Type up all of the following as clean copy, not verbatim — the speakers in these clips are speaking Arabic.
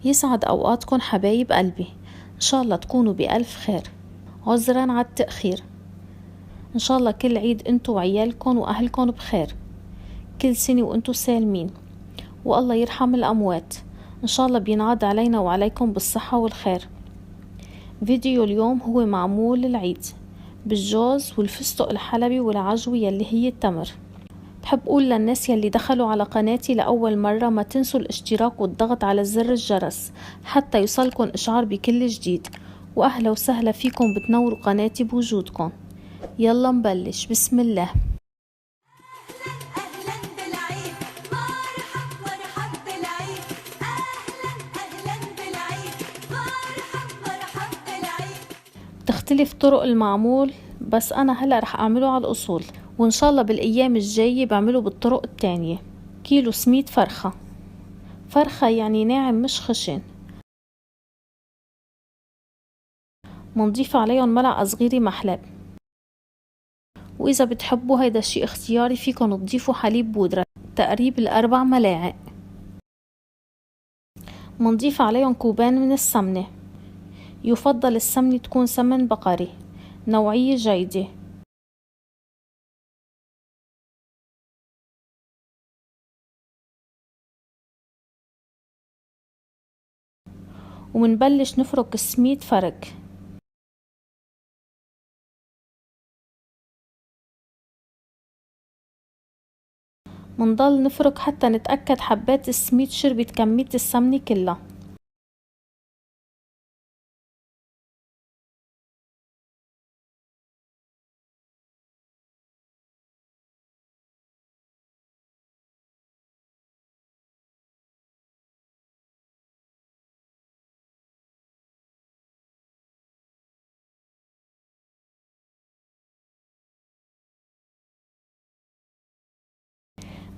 يسعد أوقاتكم حبايب قلبي، إن شاء الله تكونوا بألف خير. عذرا على التأخير. إن شاء الله كل عيد أنتوا وعيالكم وأهلكم بخير، كل سنة وأنتوا سالمين، والله يرحم الأموات. إن شاء الله بينعاد علينا وعليكم بالصحة والخير. فيديو اليوم هو معمول للعيد بالجوز والفستق الحلبي والعجوة يلي هي التمر. بحب أقول للناس يلي دخلوا على قناتي لأول مرة ما تنسوا الاشتراك والضغط على زر الجرس حتى يوصلكم إشعار بكل جديد، وأهلا وسهلا فيكم بتنوروا قناتي بوجودكم. يلا نبلش، بسم الله. بتختلف طرق المعمول، بس أنا هلأ رح أعمله على الأصول، وإن شاء الله بالأيام الجاية بعمله بالطرق التانية. كيلو سميد فرخة، فرخة يعني ناعم مش خشن. منضيف عليهم ملعقة صغيرة محلب، وإذا بتحبوا هيدا الشي اختياري فيكن تضيفوا حليب بودرة تقريب 4 ملاعق. منضيف عليهم كوبان من السمنة، يفضل السمنة تكون سمن بقري نوعية جيدة. ومنبلش نفرك السميد فرك. منضل نفرك حتى نتأكد حبات السميد شربت كمية السمنة كلها.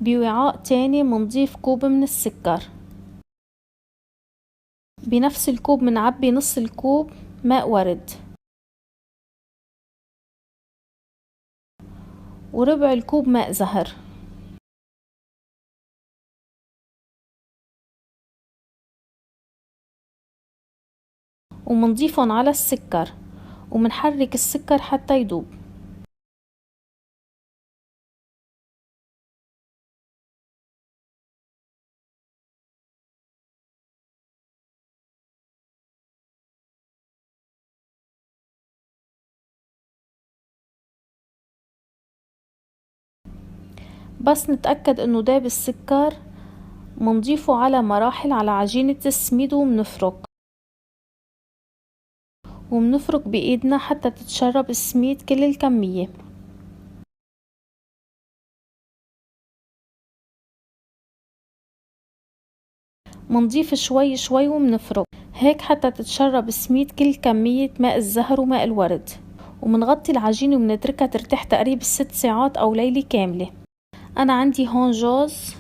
بوعاء تاني منضيف كوب من السكر. بنفس الكوب منعبي نص الكوب ماء ورد، وربع الكوب ماء زهر، ومنضيفهم على السكر، ومنحرك السكر حتى يدوب. بس نتأكد انه داب السكر منضيفه على مراحل على عجينة السميد، ومنفرك بإيدنا حتى تتشرب السميد كل الكمية. منضيف شوي شوي ومنفرك هيك حتى تتشرب السميد كل كمية ماء الزهر وماء الورد، ومنغطي العجينة ومنتركها ترتاح تقريب 6 ساعات أو ليلة كاملة. أنا عندي هون جوز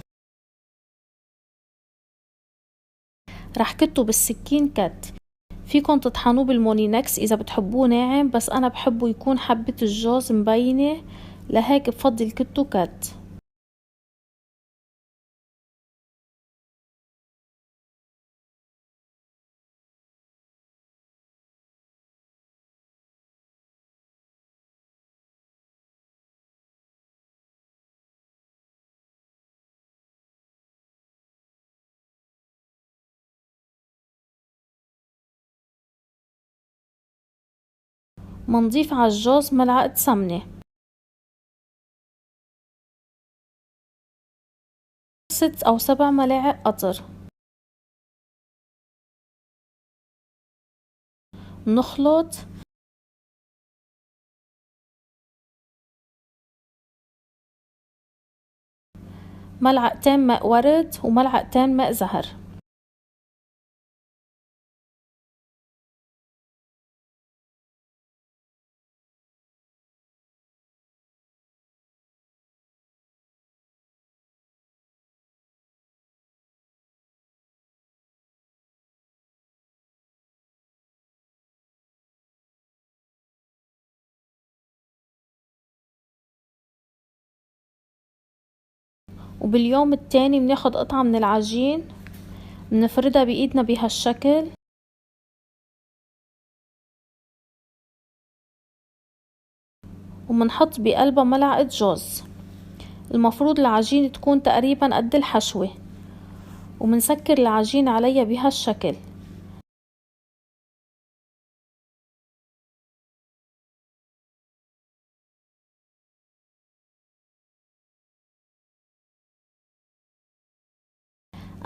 رح كته بالسكين كت، فيكن تطحنوه بالمونينكس إذا بتحبوه ناعم، بس أنا بحبه يكون حبة الجوز مبينة، لهيك بفضل كته كت. منضيف على الجوز ملعقة سمنة، 6 أو 7 ملاعق قطر. نخلط ملعقتين ماء ورد وملعقتين ماء زهر، وباليوم التاني بناخد قطعة من العجين بنفردها بإيدنا بهالشكل، ومنحط بقلبها ملعقة جوز. المفروض العجينة تكون تقريبا قد الحشوة، ومنسكر العجينة عليها بهالشكل.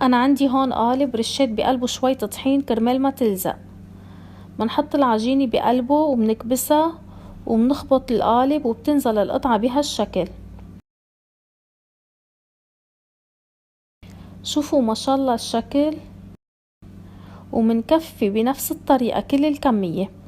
أنا عندي هون قالب رشيت بقلبه شوية طحين كرمال ما تلزق. منحط العجينة بقلبه ومنكبسها ومنخبط القالب وبتنزل القطعة بهالشكل. شوفوا ما شاء الله الشكل. ومنكفي بنفس الطريقة كل الكمية.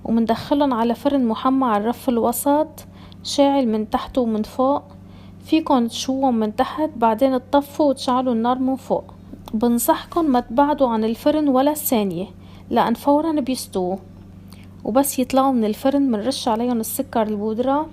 ومندخلن على فرن محمى على الرف الوسط شاعل من تحت ومن فوق. فيكن تشوهم من تحت بعدين تطفوا وتشعلوا النار من فوق. بنصحكن ما تبعدوا عن الفرن ولا ثانية لأن فورا بيستووا. وبس يطلعوا من الفرن منرش عليهم السكر البودرة.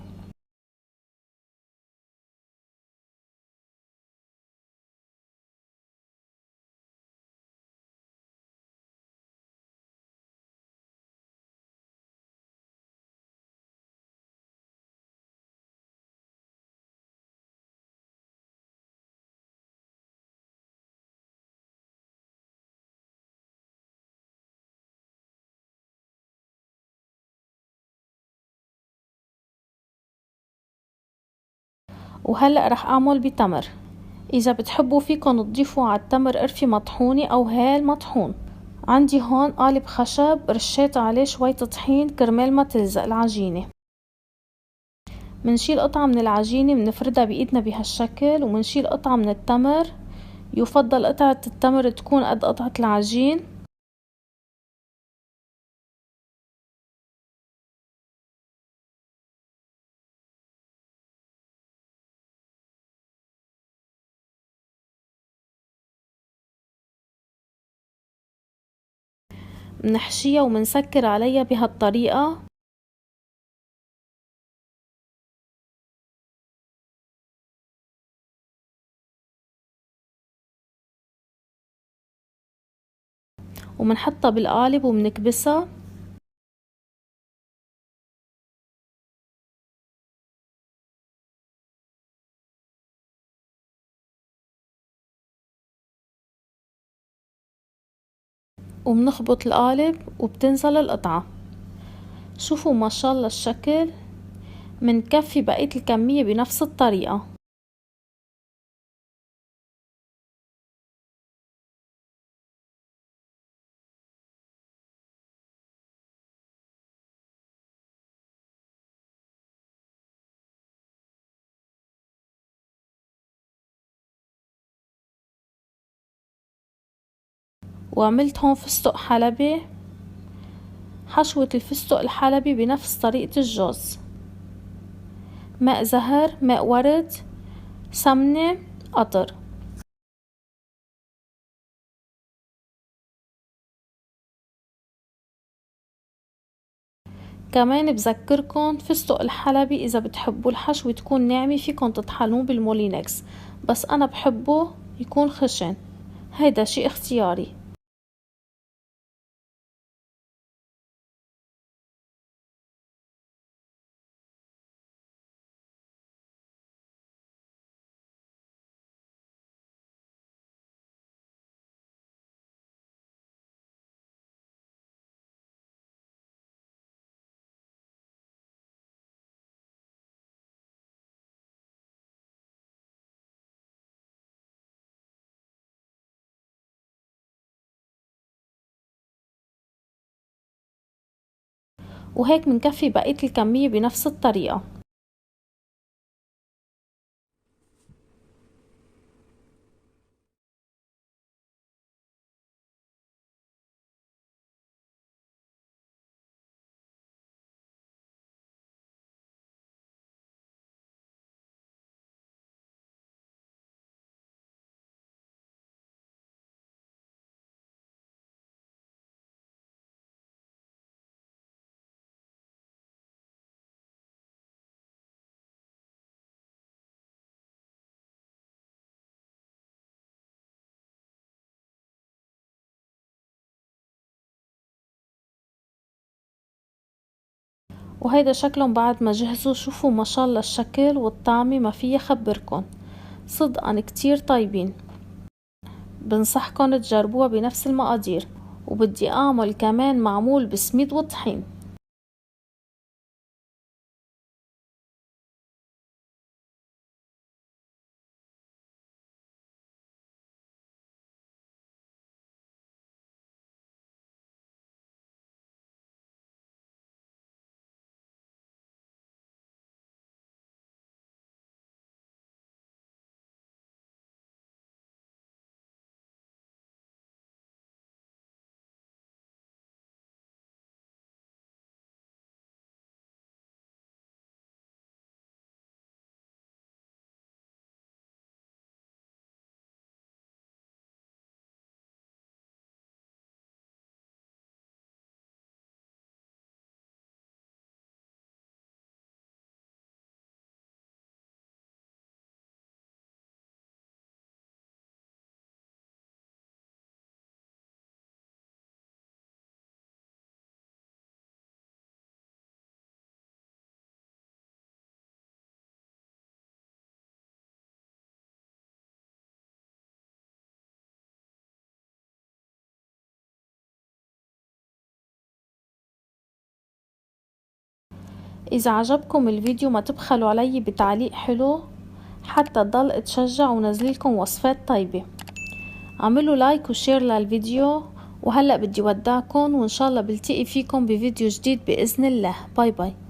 وهلأ رح أعمل بتمر. إذا بتحبوا فيكن تضيفوا على التمر قرفة مطحونة أو هال مطحون. عندي هون قالب خشب رشيت عليه شوية طحين كرمال ما تلزق العجينة. منشيل قطعة من العجينة منفردها بإيدنا بهالشكل، ومنشيل قطعة من التمر. يفضل قطعة التمر تكون قد قطعة العجين. منحشيها ومنسكر عليها بهالطريقة. ومنحطها بالقالب ومنكبسها. ومنخبط القالب وبتنزل القطعة. شوفوا ما شاء الله الشكل. منكفي بقية الكمية بنفس الطريقة. وعملت هون فستق حلبي. حشوة الفستق الحلبي بنفس طريقة الجوز. ماء زهر، ماء ورد، سمنة، قطر. كمان بذكركن فستق الحلبي إذا بتحبوا الحشوة تكون ناعمة فيكن تطحنوه بالمولينكس، بس أنا بحبه يكون خشن. هيدا شي اختياري. وهيك منكفي بقية الكمية بنفس الطريقة. وهيدا شكلهم بعد ما جهزوا. شوفوا ما شاء الله الشكل والطعمة ما فيي خبركن، صدقا كتير طيبين. بنصحكن تجربوها بنفس المقادير. وبدي اعمل كمان معمول بسميد وطحين. اذا عجبكم الفيديو ما تبخلوا علي بتعليق حلو حتى تضل اتشجع ونزللكم وصفات طيبة. اعملوا لايك وشير للفيديو. وهلأ بدي ودعكم وان شاء الله بلتقي فيكم بفيديو جديد بإذن الله. باي باي.